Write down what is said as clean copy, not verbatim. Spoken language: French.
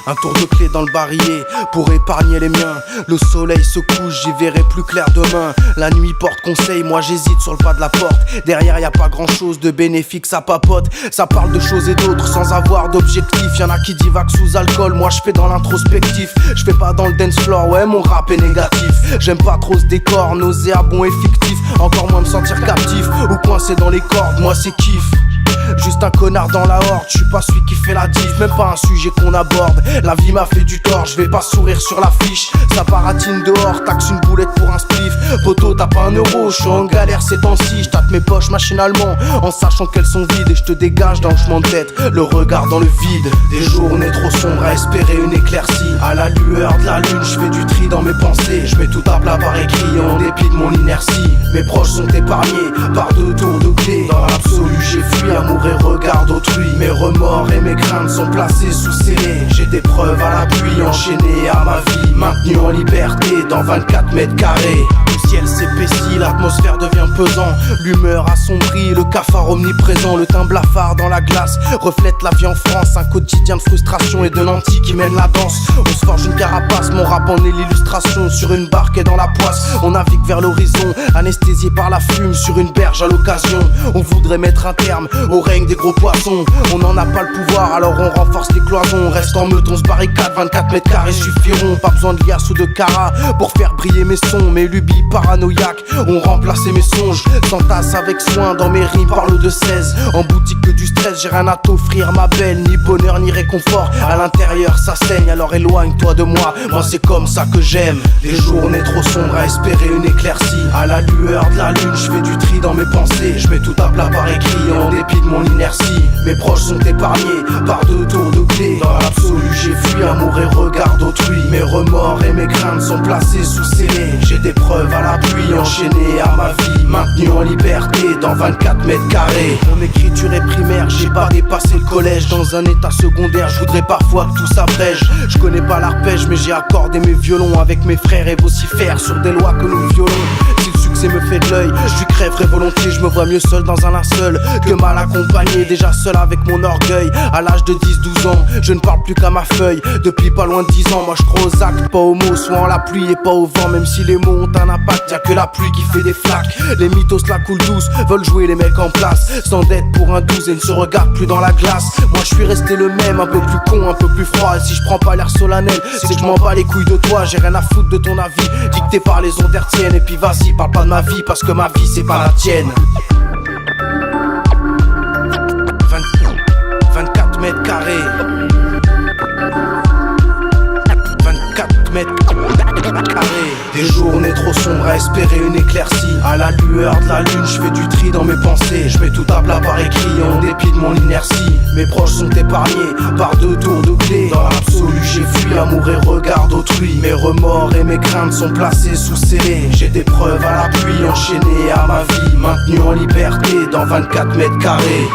Un tour de clé dans le barillet pour épargner les miens. Le soleil se couche, j'y verrai plus clair demain. La nuit porte conseil, moi j'hésite sur le pas de la porte. Derrière y a pas grand chose de bénéfique, ça papote. Ça parle de choses et d'autres sans avoir d'objectif. Y'en a qui divaguent sous alcool, moi je fais dans l'introspectif. Je fais pas dans le dance floor, ouais mon rap est négatif. J'aime pas trop ce décor, nauséabond et fictif. Encore moins me sentir captif ou coincé dans les cordes, moi c'est kiff. Juste un connard dans la horde, je suis pas celui qui fait la diff, même pas un sujet qu'on aborde. La vie m'a fait du tort, je vais pas sourire sur l'affiche. Ça baratine dehors, taxe une boulette pour un spliff. Poto t'as pas un euro, je suis en galère ces temps-ci. Je tâte mes poches machinalement, en sachant qu'elles sont vides. Et je te dégage d'un hochement de tête, le regard dans le vide. Des journées trop sombres à espérer une éclaircie. À la lueur de la lune, je fais du tri dans mes pensées. Je mets tout à plat par écrit en dépit de mon inertie. Mes proches sont épargnés par 2 tours de clé. Dans l'absolu j'ai fui amour et regard d'autrui. Mes remords et mes craintes sont placés sous scellés. J'ai des preuves à l'appui, enchaîné à ma vie, maintenu en liberté dans 24 mètres carrés. Le ciel s'épaissit, l'atmosphère devient pesant. L'humeur assombrie, le cafard omniprésent. Le teint blafard dans la glace reflète la vie en France. Un quotidien de frustration et de nantis qui mène la danse. On se forge une carapace, mon rap en est l'illustration. Sur une barque et dans la poisse, on navigue vers l'horizon. Anesthésié par la plume sur une berge à l'occasion. On voudrait mettre un terme au règne des gros poissons. On n'en a pas le pouvoir, alors on renforce les cloisons. Reste en meute, on se barricade, 24 mètres carrés suffiront. Pas besoin de liasse ou de cara pour faire briller mes sons. Mes lubies paranoïaques ont remplacé mes songes. S'entasse avec soin dans mes rimes, parle de 16. En boutique que du stress, j'ai rien à t'offrir ma belle. Ni bonheur ni réconfort, à l'intérieur ça saigne. Alors éloigne-toi de moi, moi c'est comme ça que j'aime. Les journées trop sombres à espérer une éclaircie. À la lueur de la lune, je fais du tri dans mes pensées. Je mets tout à plat par écrit en dépit de mon inertie. Mes proches sont épargnés par 2 tours de clé. Dans l'absolu j'ai fui amour et regard d'autrui. Mes remords et mes craintes sont placés sous scellés. J'ai des preuves à l'appui, enchaîné à ma vie, maintenu en liberté dans 24 mètres carrés. Mon écriture est primaire, j'ai pas dépassé le collège. Dans un état secondaire, je voudrais parfois que tout s'abrège. Je connais pas l'arpège mais j'ai accordé mes violons avec mes frères et vocifères sur des lois que nous violons. Si le succès me fait de l'œil, je lui crèverai volontiers. Je me vois mieux seul dans un linceul que mal accompagné. Déjà seul avec mon orgueil, à l'âge de 10-12 ans, je ne parle plus qu'à ma feuille. Depuis pas loin de 10 ans, moi je crois aux actes, pas aux mots. Soit en la pluie et pas au vent, même si les mots ont un impact. Y'a que la pluie qui fait des flaques. Les mythos la coulent douce, veulent jouer les mecs en place. Sans dette pour un 12 et ne se regardent plus dans la glace. Moi je suis resté le même, un peu plus con, un peu plus froid. Et si je prends pas l'air solennel, c'est que je m'en bats les couilles de toi. J'ai rien à foutre de ton avis, dicté par les ondes hertziennes. Et puis vas-y, parle pas de ma vie, parce que ma vie c'est pas la tienne. 24 mètres carrés, 24 mètres carrés. Des journées trop sombres à espérer une éclaircie. À la lueur de la lune, je fais du tri dans mes pensées. Je mets tout à plat par écrit en dépit de mon inertie. Mes proches sont épargnés par 2 tours de clé. Dans l'absolu j'ai fui amour et regard d'autrui. Mes remords et mes craintes sont placés sous scellés. J'ai des preuves à l'appui, enchaîné à ma vie, maintenu en liberté dans 24 mètres carrés.